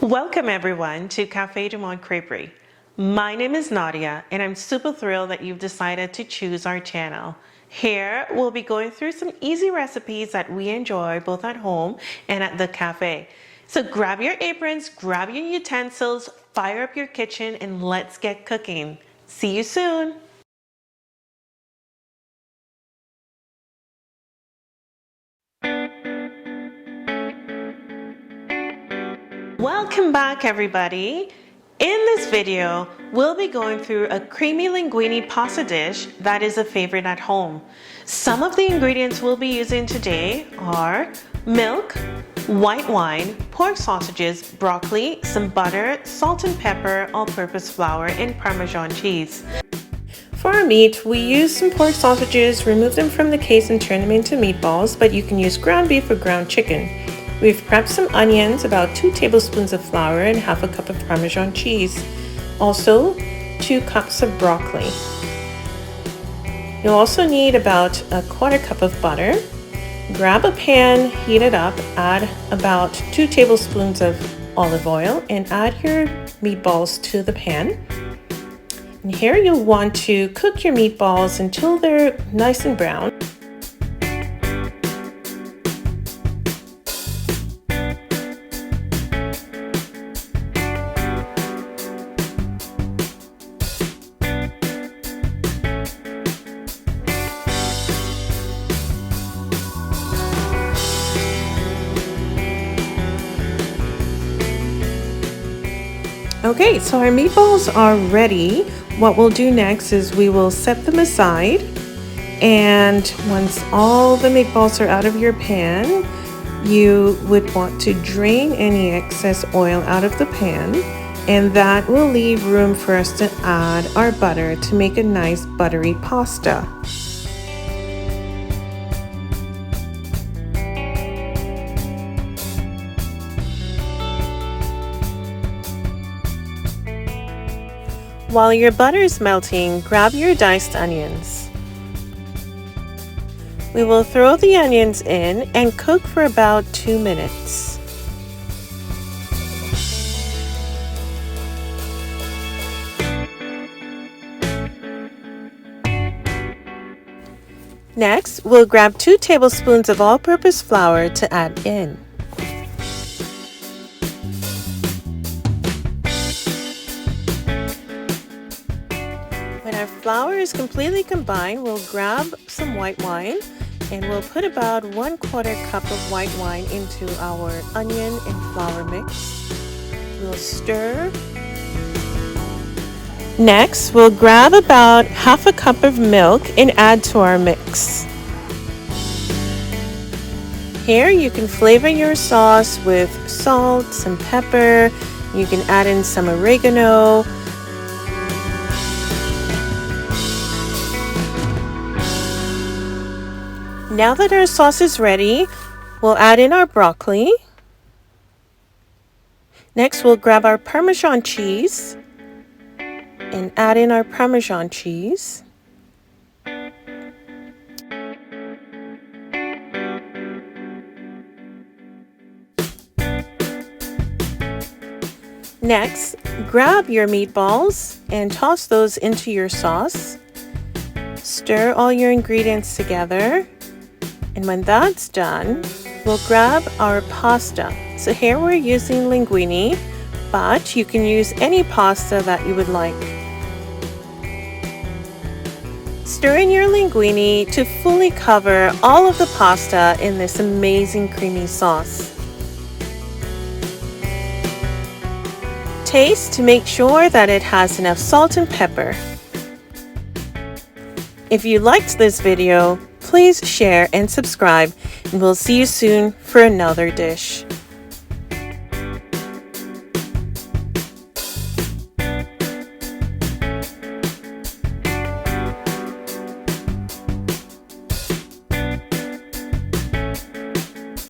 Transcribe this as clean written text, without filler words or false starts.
Welcome everyone to Café du Monde Crêperie. My name is Nadia and I'm super thrilled that you've decided to choose our channel. Here we'll be going through some easy recipes that we enjoy both at home and at the cafe. So grab your aprons, grab your utensils, fire up your kitchen and let's get cooking. See you soon! Welcome back everybody. In this video, we'll be going through a creamy linguine pasta dish that is a favorite at home. Some of the ingredients we'll be using today are milk, white wine, pork sausages, broccoli, some butter, salt and pepper, all-purpose flour, and Parmesan cheese. For our meat, we use some pork sausages, remove them from the case and turn them into meatballs, but you can use ground beef or ground chicken. We've prepped some onions, about 2 tablespoons of flour, and half a cup of Parmesan cheese. Also, 2 cups of broccoli. You'll also need about a 1/4 cup of butter. Grab a pan, heat it up, add about 2 tablespoons of olive oil, and add your meatballs to the pan. And here you'll want to cook your meatballs until they're nice and brown. Okay, so our meatballs are ready. What we'll do next is we will set them aside, and once all the meatballs are out of your pan, you would want to drain any excess oil out of the pan, and that will leave room for us to add our butter to make a nice buttery pasta. While your butter is melting, grab your diced onions. We will throw the onions in and cook for about 2 minutes. Next, we'll grab 2 tablespoons of all-purpose flour to add in. When our flour is completely combined, we'll grab some white wine and we'll put about 1/4 cup of white wine into our onion and flour mix. We'll stir. Next, we'll grab about half a cup of milk and add to our mix. Here you can flavor your sauce with salt, some pepper. You can add in some oregano. Now that our sauce is ready, we'll add in our broccoli. Next, we'll grab our Parmesan cheese and add in our Parmesan cheese. Next, grab your meatballs and toss those into your sauce. Stir all your ingredients together. And when that's done, we'll grab our pasta. So here we're using linguine, but you can use any pasta that you would like. Stir in your linguine to fully cover all of the pasta in this amazing creamy sauce. Taste to make sure that it has enough salt and pepper. If you liked this video, please share and subscribe, and we'll see you soon for another dish.